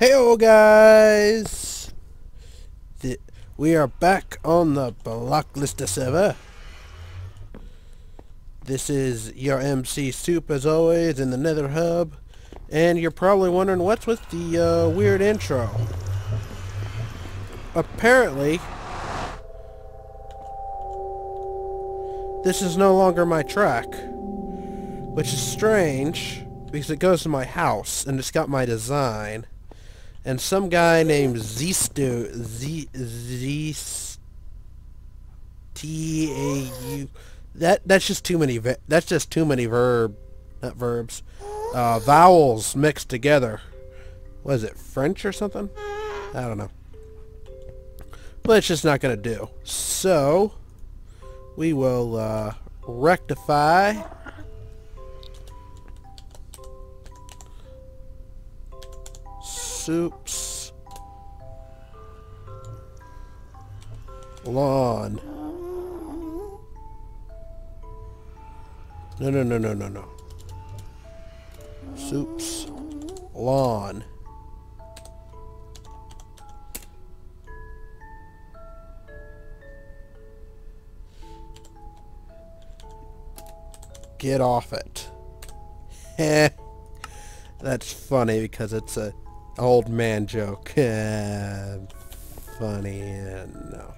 Heyo guys! We are back on the blockLIST server. This is your MC Soup as always in the Nether Hub. And you're probably wondering what's with the weird intro. Apparently, this is no longer my track. Which is strange, because it goes to my house and it's got my design. And some guy named Zstau, that's just too many vowels mixed together. What is it, French or something? I don't know. But it's just not gonna do. So we will rectify Soup's lawn. No. Soup's lawn. Get off it. Heh. That's funny because it's a old man joke. Funny, no.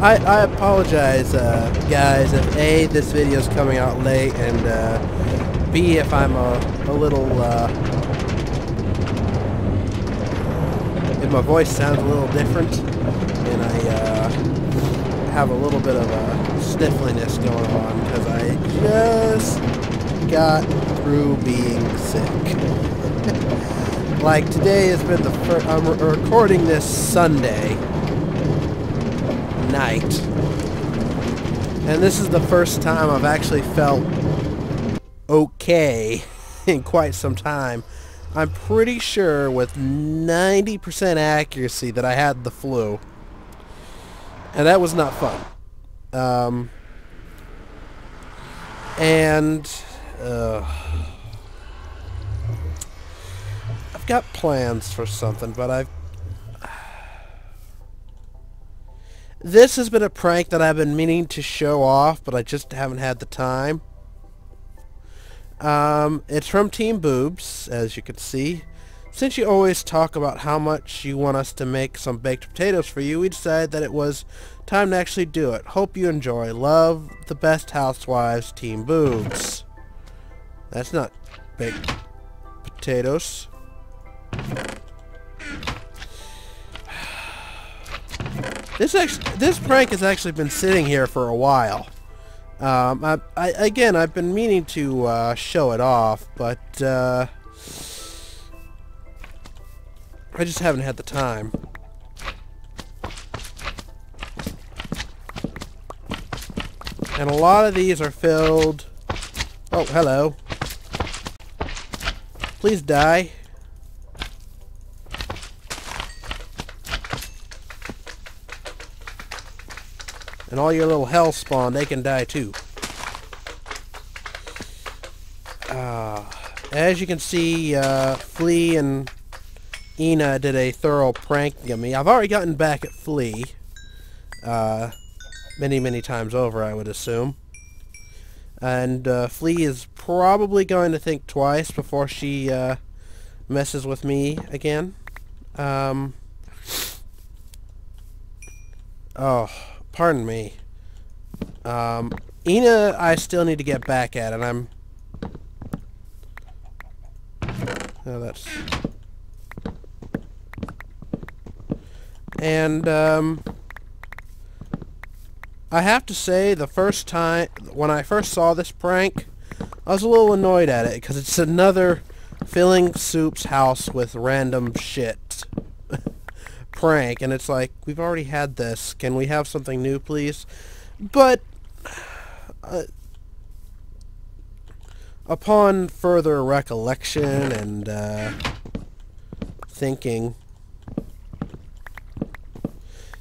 I apologize, guys, if A, this video's coming out late, and B, if I'm a little, if my voice sounds a little different, and I have a little bit of a sniffliness going on, because I just got through being sick. Like, today has been the first, I'm recording this Sunday night, and this is the first time I've actually felt okay in quite some time. I'm pretty sure with 90% accuracy that I had the flu, and that was not fun. I've got plans for something, but this has been a prank that I've been meaning to show off, but I just haven't had the time. It's from Team Boobs, as you can see. Since you always talk about how much you want us to make some baked potatoes for you, we decided that it was time to actually do it. Hope you enjoy. Love, the best housewives, Team Boobs. That's not baked potatoes. This prank has actually been sitting here for a while. Again, I've been meaning to show it off, but I just haven't had the time. And a lot of these are filled... Oh, hello. Please die. And all your little hell spawn, they can die too. As you can see, Flea and Ina did a thorough prank on me. I've already gotten back at Flea. Many times over, I would assume. And Flea is probably going to think twice before she messes with me again. Oh, pardon me. Ina, I still need to get back at, and I'm... Oh, that's... And, I have to say, the first time, when I first saw this prank, I was a little annoyed at it, because it's another filling Soup's house with random shit prank, and it's like, we've already had this, can we have something new, please? But, upon further recollection and, thinking,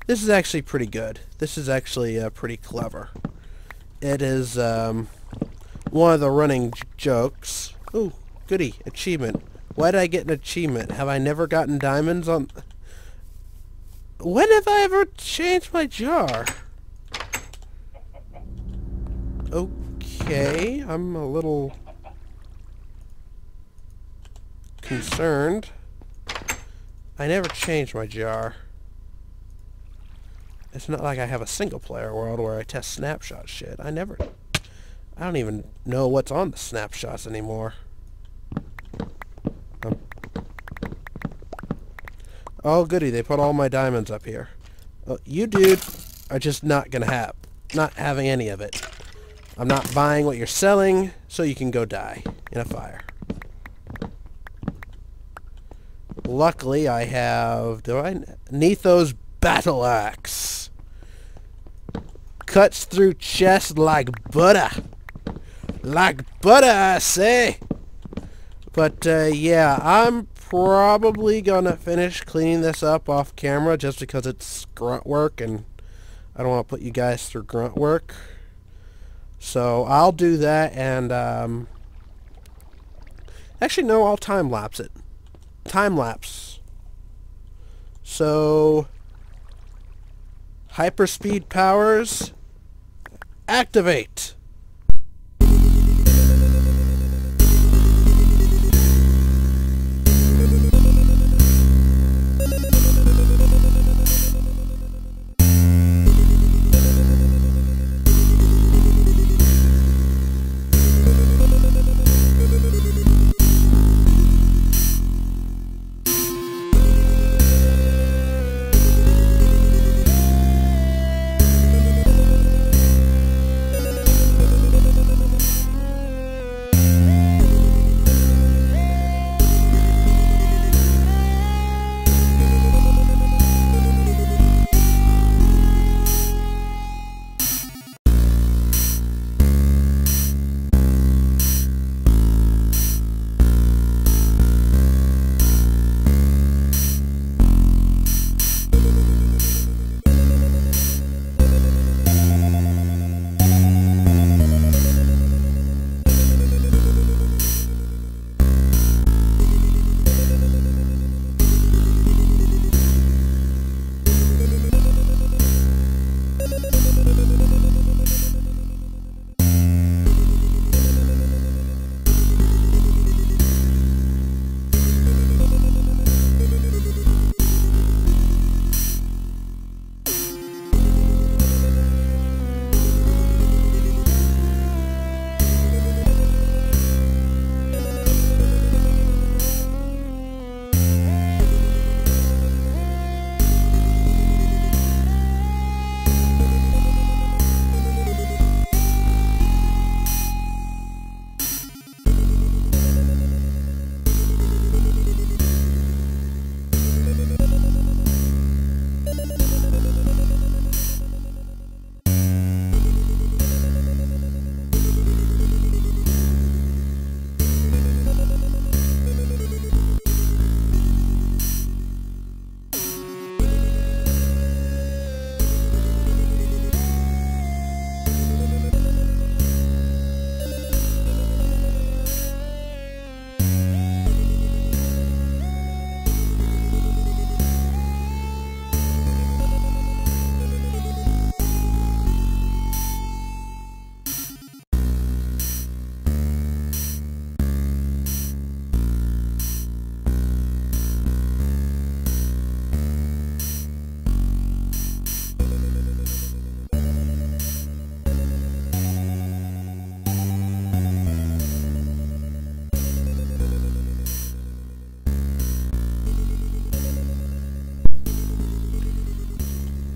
this is actually pretty good. This is actually pretty clever. It is one of the running jokes. Ooh, Goody. Achievement. Why did I get an achievement? Have I never gotten diamonds on... When have I ever changed my jar? Okay, I'm a little concerned. I never changed my jar. It's not like I have a single-player world where I test snapshot shit. I don't even know what's on the snapshots anymore. Oh, goody, they put all my diamonds up here. You, dude, are just not having any of it. I'm not buying what you're selling, so you can go die in a fire. Luckily, I have... Nitho's Battle Axe. Cuts through chest like butter. Like butter, I say. But, yeah, I'm probably gonna finish cleaning this up off camera just because it's grunt work, and I don't want to put you guys through grunt work. So, I'll do that, and, actually, no, I'll time-lapse it. Time-lapse. So... Hyperspeed powers, activate!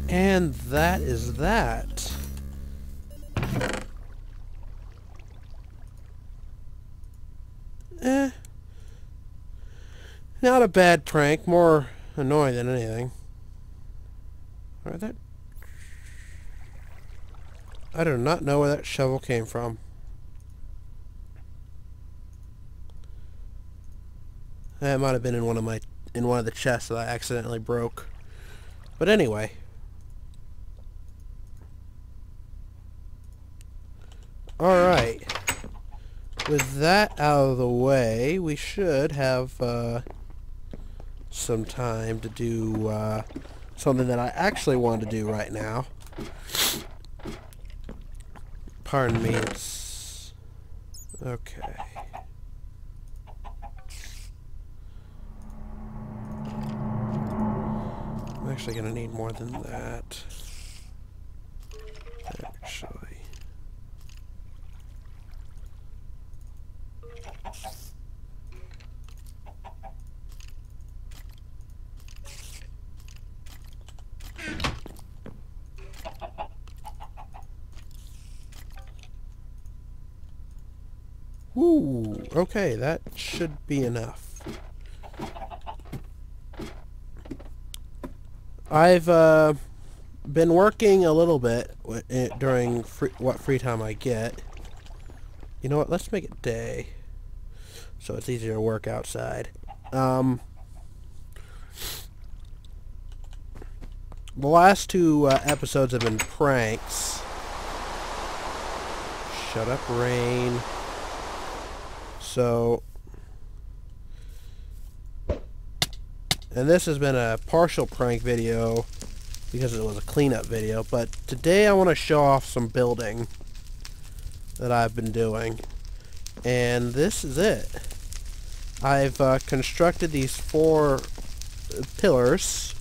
And that is that. Not a bad prank, more annoying than anything. I do not know where that shovel came from. That might have been in one of the chests that I accidentally broke. But anyway. Alright. with that out of the way, we should have some time to do something that I actually want to do right now. Pardon me, it's... okay. I'm actually going to need more than that. Actually. Woo! Okay, that should be enough. I've been working a little bit during what free time I get. You know what? Let's make it day, so it's easier to work outside. The last two episodes have been pranks. Shut up, rain. So, and this has been a partial prank video because it was a cleanup video, but today I want to show off some building that I've been doing, and this is it. I've constructed these 4 pillars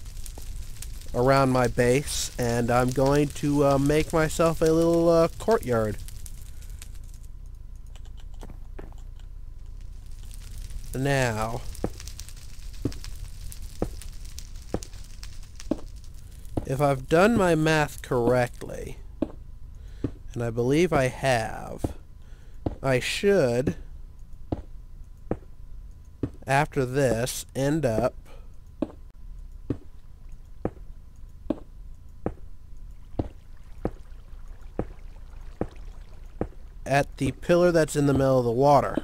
around my base, and I'm going to make myself a little courtyard. Now, if I've done my math correctly, and I believe I have, I should, after this, end up at the pillar that's in the middle of the water.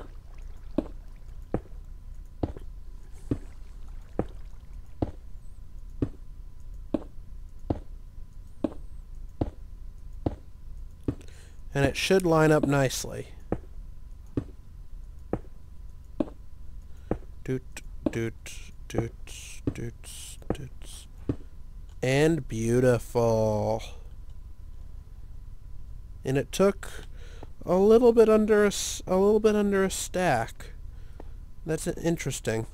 And it should line up nicely. Doot, doot, doot, doot, doot. And beautiful. And it took a little bit under a stack. That's interesting.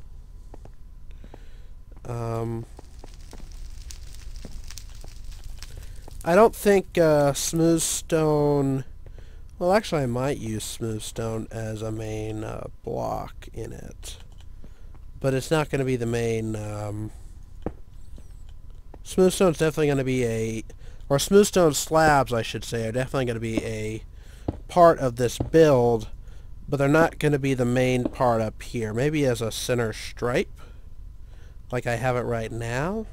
I don't think smooth stone... well, actually I might use smooth stone as a main block in it. But it's not going to be the main... smooth stone's definitely going to be a... or smooth stone slabs, I should say, are definitely going to be a part of this build, but they're not going to be the main part up here. Maybe as a center stripe, like I have it right now.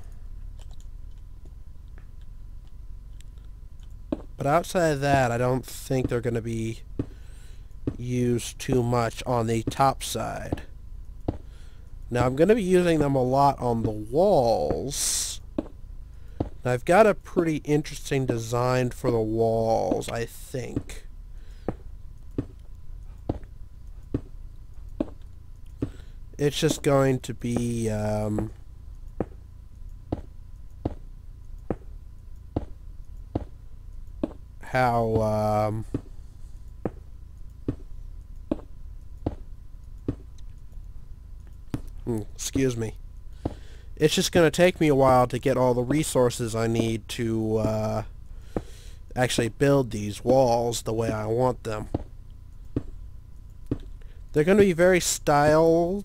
But outside of that, I don't think they're going to be used too much on the top side. Now, I'm going to be using them a lot on the walls. Now, I've got a pretty interesting design for the walls, I think. It's just going to be... how excuse me. It's just going to take me a while to get all the resources I need to actually build these walls the way I want them. They're going to be very stylized,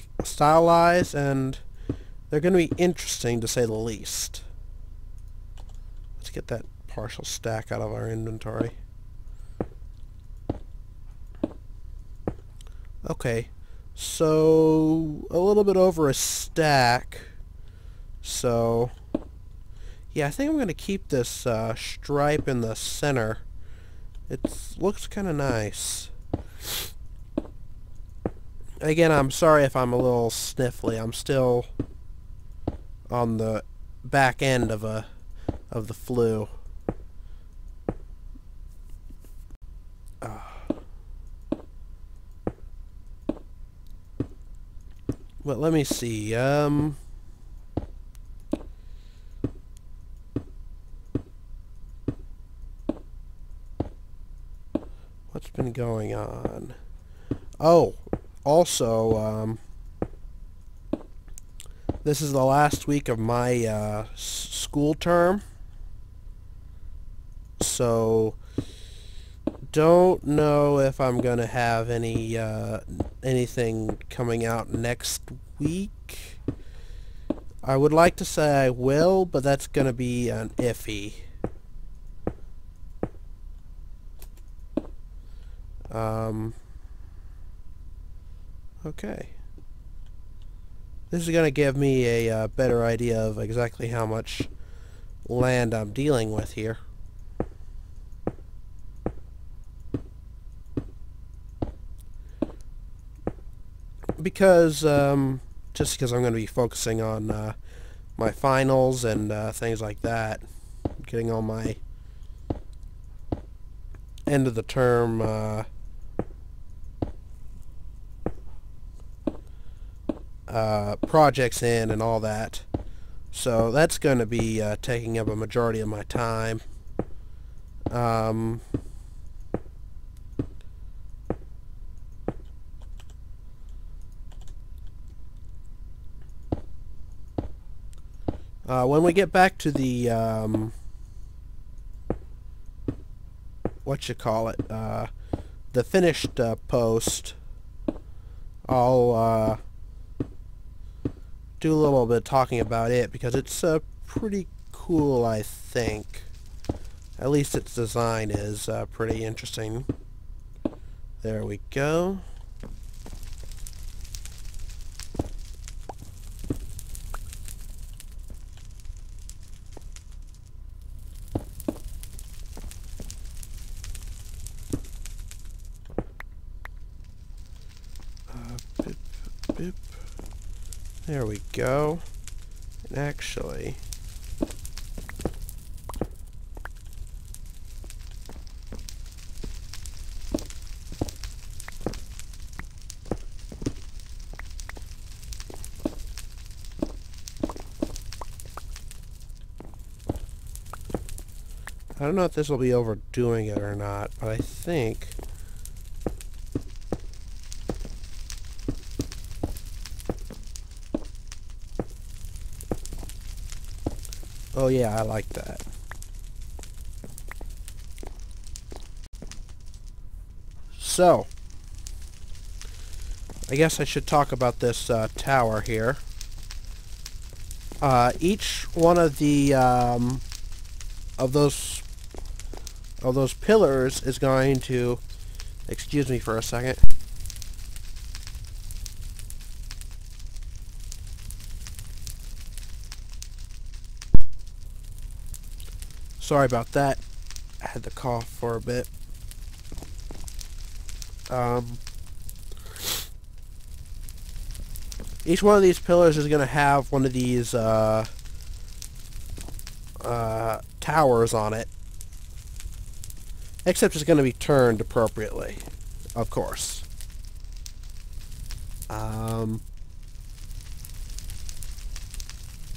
and they're going to be interesting to say the least. Let's get that partial stack out of our inventory. Okay, so a little bit over a stack. So yeah, I think I'm going to keep this stripe in the center. It looks kind of nice. Again, I'm sorry if I'm a little sniffly. I'm still on the back end of the flu. But let me see. What's been going on? Oh, also, this is the last week of my school term, so don't know if I'm gonna have anything coming out next week. I would like to say I will, but that's gonna be an iffy. Okay. This is gonna give me a better idea of exactly how much land I'm dealing with here. Because, just because I'm going to be focusing on my finals and things like that, getting all my end of the term projects in and all that. So that's going to be taking up a majority of my time. When we get back to the the finished post, I'll do a little bit of talking about it because it's pretty cool, I think. At least its design is pretty interesting. There we go. Boop. There we go. And actually, I don't know if this will be overdoing it or not, but I think oh yeah, I like that. So, I guess I should talk about this tower here. Each one of the of those pillars is going to, excuse me for a second. Sorry about that. I had to cough for a bit. Each one of these pillars is going to have one of these towers on it. Except it's going to be turned appropriately, of course.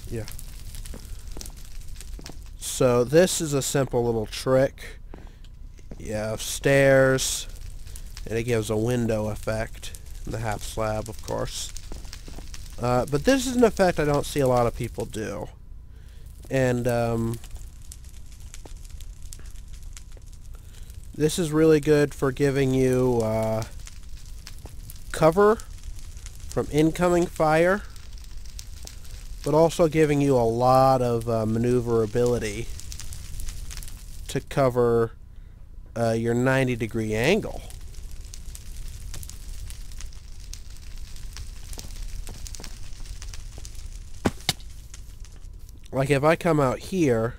Yeah. So this is a simple little trick. You have stairs, and it gives a window effect. The half slab, of course. But this is an effect I don't see a lot of people do. And this is really good for giving you cover from incoming fire, but also giving you a lot of maneuverability to cover your 90-degree angle. Like if I come out here,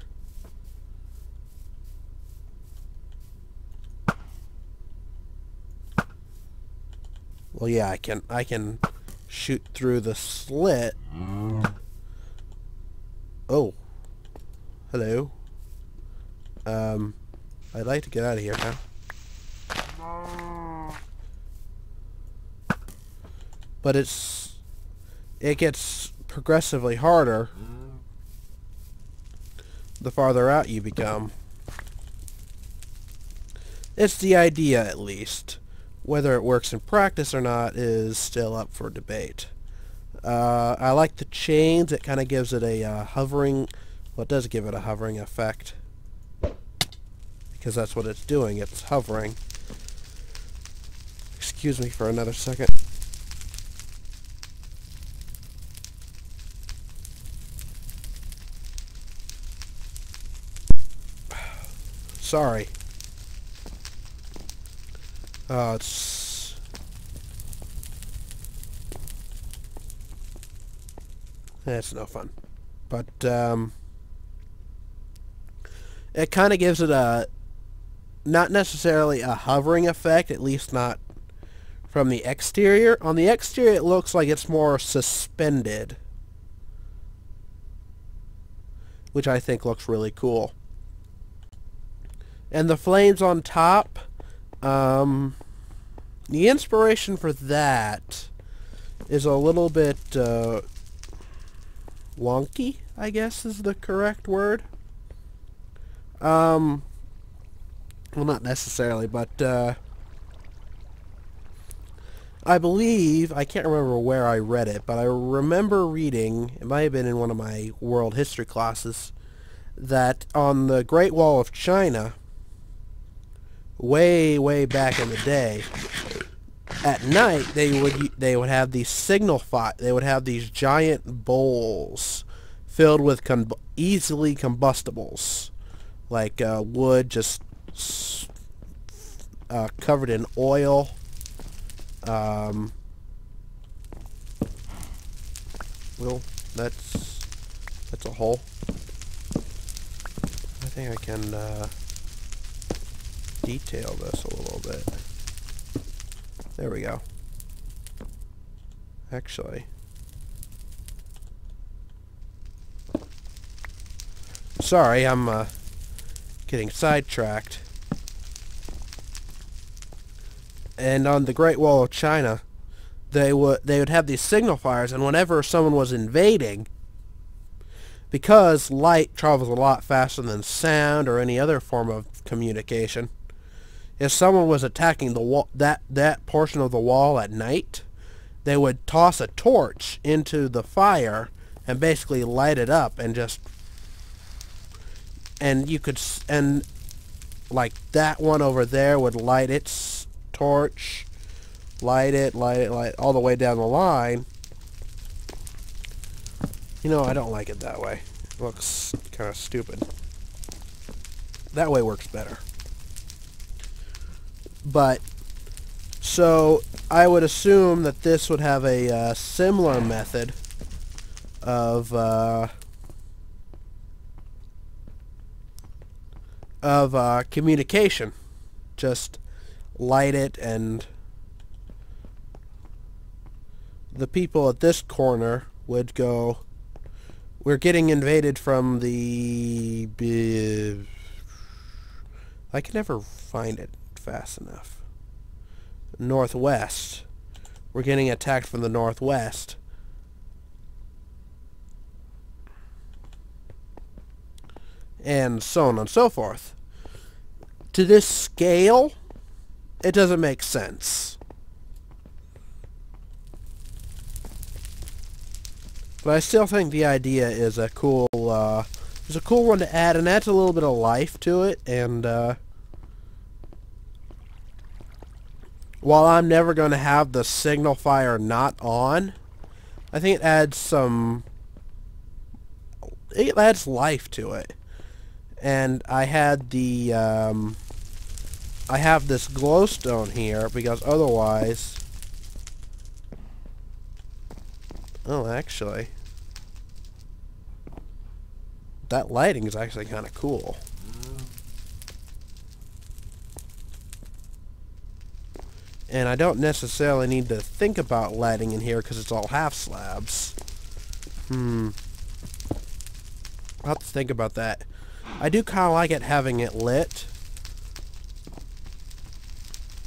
well, yeah, I can shoot through the slit. Oh, hello. I'd like to get out of here now. But it's it gets progressively harder the farther out you become. It's the idea, at least. Whether it works in practice or not is still up for debate. I like the chains. It kind of gives it a hovering... Well, it does give it a hovering effect. Because that's what it's doing. It's hovering. Excuse me for another second. Sorry. It's no fun. But, it kind of gives it a, not necessarily a hovering effect, at least not from the exterior. On the exterior, it looks like it's more suspended, which I think looks really cool. And the flames on top, the inspiration for that is a little bit wonky, I guess is the correct word. Well, not necessarily, but I believe, I can't remember where I read it, but I remember reading, it might have been in one of my world history classes, that on the Great Wall of China, way back in the day, at night they would have these they would have these giant bowls filled with easily combustibles, like wood just covered in oil. Well, that's a hole. I think I can detail this a little bit. There we go. Actually, sorry, I'm getting sidetracked. And on the Great Wall of China, they would have these signal fires, and whenever someone was invading, because light travels a lot faster than sound or any other form of communication, if someone was attacking the wall, that portion of the wall at night, they would toss a torch into the fire and basically light it up, and like that one over there would light its torch, light it all the way down the line. You know, I don't like it that way. It looks kind of stupid. That way works better. But, so, I would assume that this would have a similar method of communication. Just light it, and the people at this corner would go, we're getting invaded from the... I can never find it fast enough. Northwest. We're getting attacked from the northwest. And so on and so forth. To this scale, it doesn't make sense. But I still think the idea is a cool one to add, and adds a little bit of life to it. And while I'm never going to have the signal fire not on, I think it adds life to it. And I had the I have this glowstone here because otherwise, oh, actually, that lighting is actually kind of cool. And I don't necessarily need to think about lighting in here because it's all half slabs. I'll have to think about that. I do kind of like it having it lit,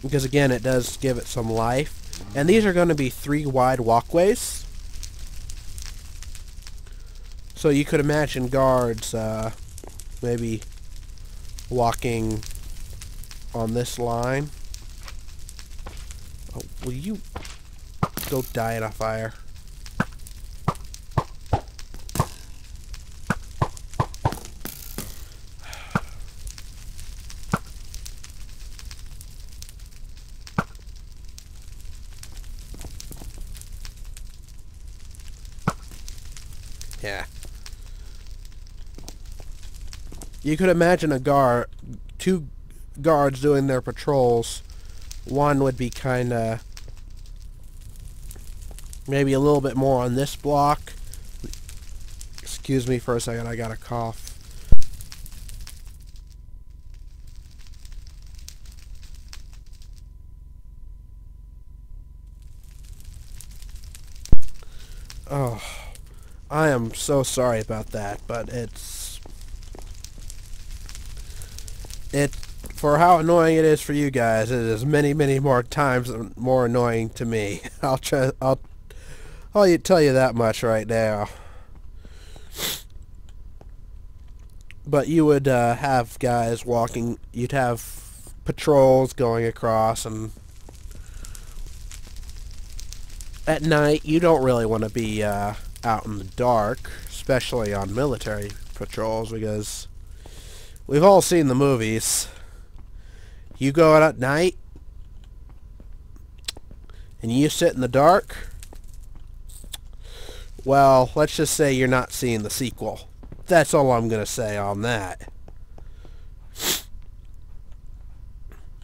because again, it does give it some life. And these are going to be 3 wide walkways. So you could imagine guards maybe walking on this line. Oh, will you go die in a fire? Yeah. You could imagine two guards doing their patrols. One would be kinda maybe a little bit more on this block. Excuse me for a second, I got a cough. Oh, I am so sorry about that, but for how annoying it is for you guys, it is many, many more times more annoying to me. I'll tell you that much right now. But you would have guys walking, you'd have patrols going across, and at night you don't really want to be out in the dark, especially on military patrols, because we've all seen the movies. You go out at night and you sit in the dark, well, let's just say you're not seeing the sequel. That's all I'm going to say on that.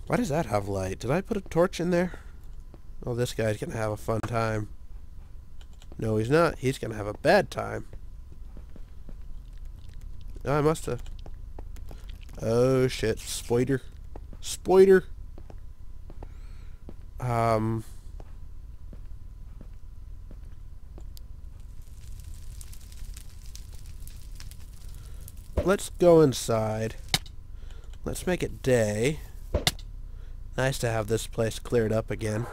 Why does that have light? Did I put a torch in there? Oh, this guy's going to have a fun time. No, he's not. He's going to have a bad time. Oh, I must have. Oh, shit. Spoiler. Spoiler. Let's go inside. Let's make it day. Nice to have this place cleared up again.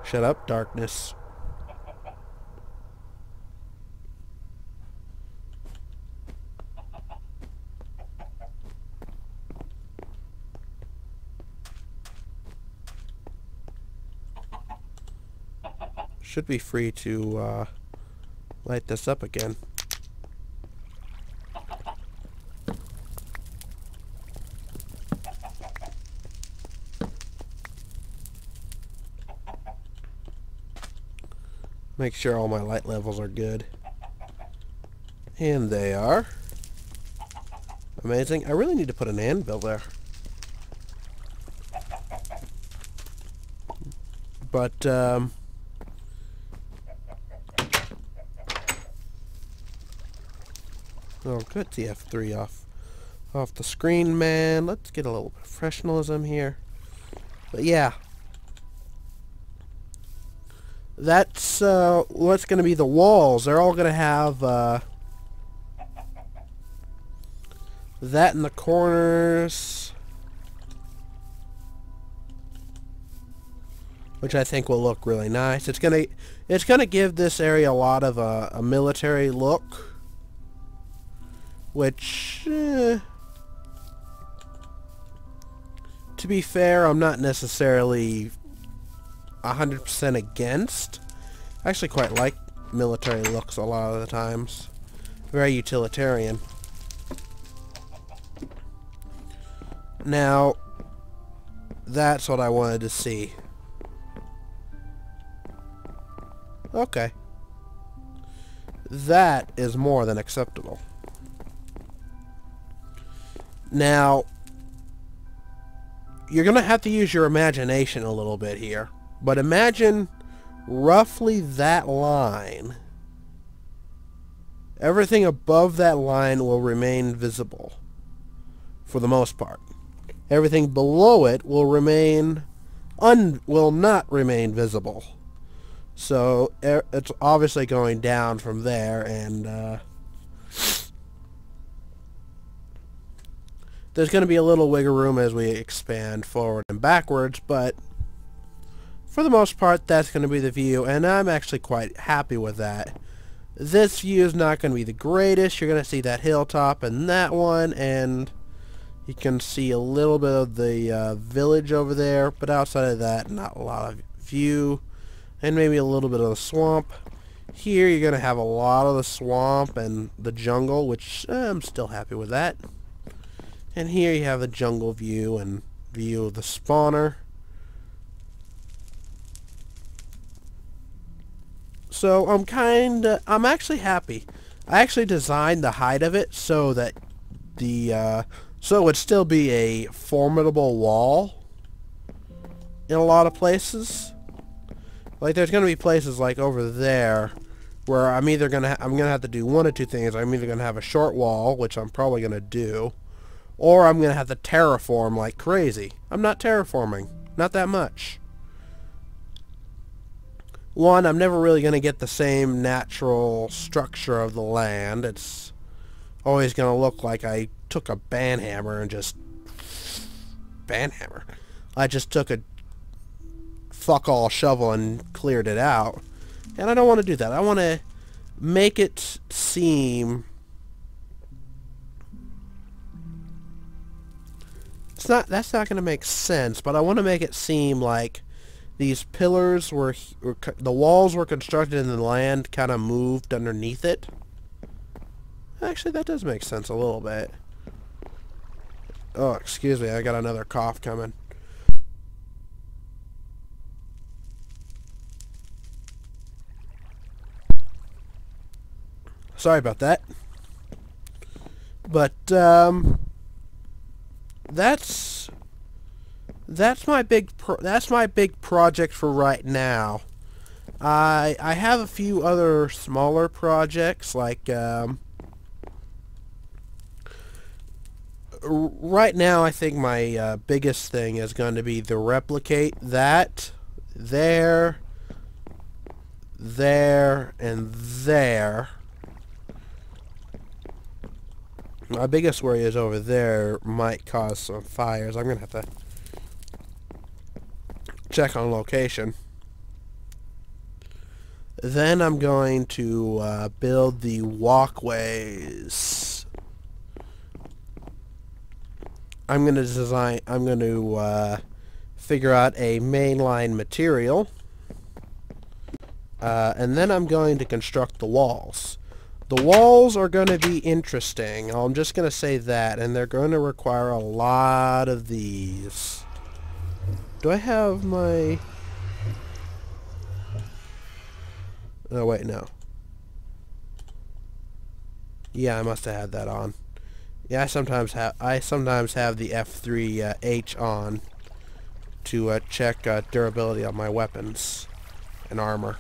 Shut up, darkness. Should be free to light this up again. Make sure all my light levels are good. And they are. Amazing. I really need to put an anvil there. But, oh, good. The F3 off the screen, man. Let's get a little professionalism here. But yeah. That's what's going to be the walls. They're all going to have that in the corners, which I think will look really nice. It's gonna give this area a lot of a military look, which, to be fair, I'm not necessarily 100% against. I actually quite like military looks a lot of the times. Very utilitarian. Now, that's what I wanted to see. Okay. That is more than acceptable. Now, you're going to have to use your imagination a little bit here. But imagine roughly that line. Everything above that line will remain visible for the most part. Everything below it will not remain visible. So it's obviously going down from there, and there's going to be a little wiggle room as we expand forward and backwards, but for the most part, that's going to be the view, and I'm actually quite happy with that. This view is not going to be the greatest. You're going to see that hilltop and that one, and you can see a little bit of the village over there, but outside of that, not a lot of view, and maybe a little bit of the swamp. Here you're going to have a lot of the swamp and the jungle, which I'm still happy with that. And here you have the jungle view and view of the spawner. So I'm actually happy. I actually designed the height of it so that so it would still be a formidable wall in a lot of places. Like there's gonna be places like over there where I'm gonna have to do one of two things. I'm either gonna have a short wall, which I'm probably gonna do, or I'm gonna have to terraform like crazy. I'm not terraforming, not that much. One, I'm never really gonna get the same natural structure of the land. It's always gonna look like I took a banhammer and just I just took a fuck all shovel and cleared it out. And I don't want to do that. I want to make it seem that's not going to make sense, but I want to make it seem like these pillars the walls were constructed and the land kind of moved underneath it. Actually, that does make sense a little bit. Oh, excuse me, I got another cough coming. Sorry about that. But that's my big project for right now. I have a few other smaller projects like right now I think my biggest thing is going to be to replicate that there, and there. My biggest worry is over there might cause some fires. I'm going to have to check on location. Then I'm going to build the walkways. I'm going to figure out a mainline material. And then I'm going to construct the walls. The walls are going to be interesting. I'm just going to say that. And they're going to require a lot of these. Do I have my... Oh, wait, no. Yeah, I must have had that on. Yeah, I sometimes have the F3H on to check durability on my weapons and armor.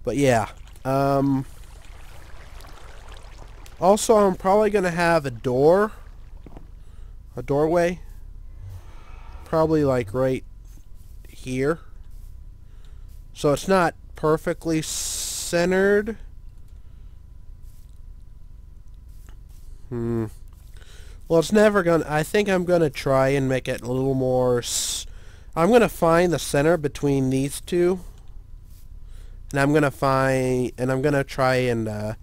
But yeah, also I'm probably gonna have a doorway, probably like right here. So it's not perfectly centered. Well, it's never gonna... I think I'm gonna try and make it a little more... I'm gonna find the center between these two. And I'm gonna try and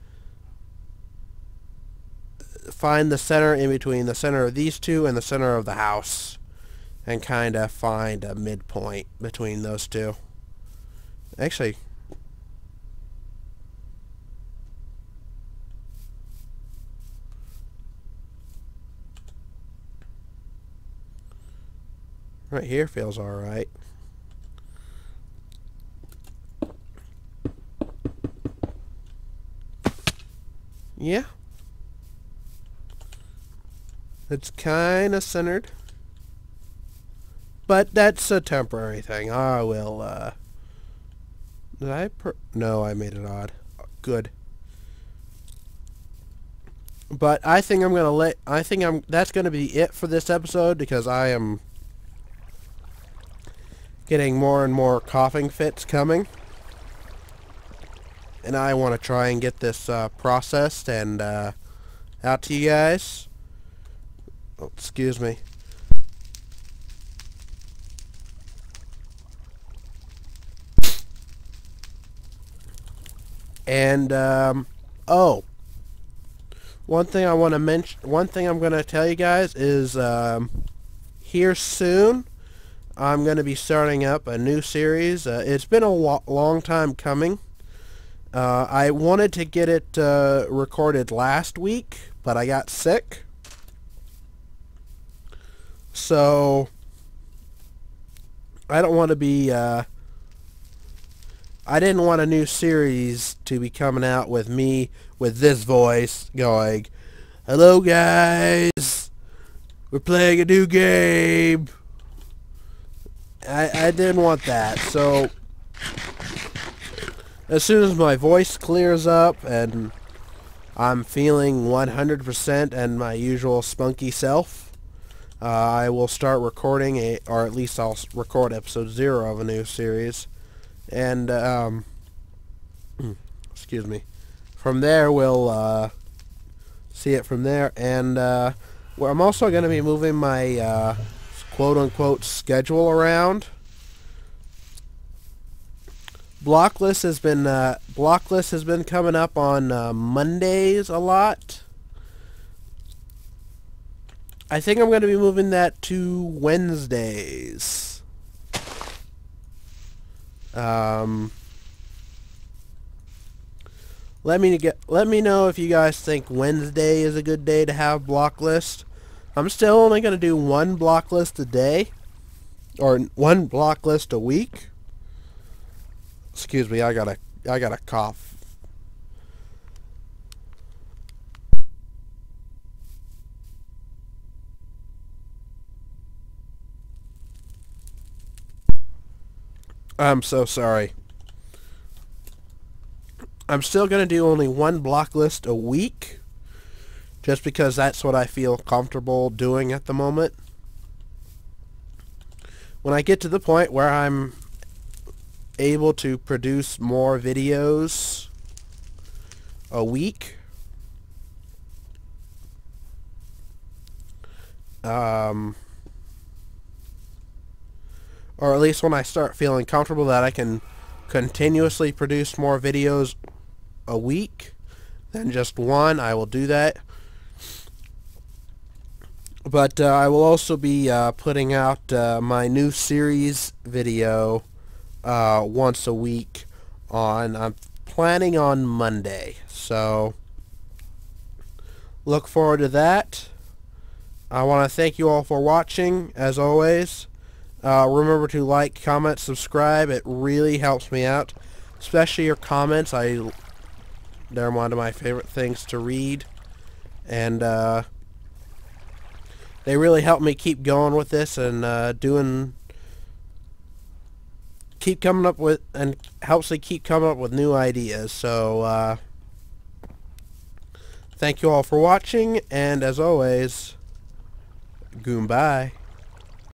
find the center in between the center of these two and the center of the house. And kind of find a midpoint between those two. Actually... right here feels alright. Yeah. It's kind of centered. But that's a temporary thing. I will, no, I made it odd. Good. But I think that's gonna be it for this episode, because I am getting more and more coughing fits coming. And I want to try and get this processed and out to you guys. Oh, excuse me. And oh, one thing I want to mention, one thing I'm going to tell you guys is here soon I'm going to be starting up a new series. It's been a long time coming. I wanted to get it recorded last week, but I got sick. So I don't want to be I didn't want a new series to be coming out with me with this voice going, "Hello guys, we're playing a new game." I didn't want that. So as soon as my voice clears up and I'm feeling 100% and my usual spunky self, I will start recording or at least I'll record episode 0 of a new series. And excuse me. From there, we'll see it from there. And well, I'm also going to be moving my quote-unquote schedule around. blockLIST has been coming up on Mondays a lot. I think I'm going to be moving that to Wednesdays. Let me know if you guys think Wednesday is a good day to have blockLIST. I'm still only going to do one blockLIST a day, or one blockLIST a week. Excuse me, I got a cough. I'm so sorry. I'm still going to do only one blockLIST a week, just because that's what I feel comfortable doing at the moment. When I get to the point where I'm able to produce more videos a week, or at least when I start feeling comfortable that I can continuously produce more videos a week than just one, I will do that. But I will also be putting out my new series video once a week I'm planning on Monday. So look forward to that. I want to thank you all for watching, as always. Remember to like, comment, subscribe. It really helps me out, especially your comments. They're one of my favorite things to read, and they really help me keep going with this and helps me keep coming up with new ideas. So thank you all for watching, and as always, goodbye.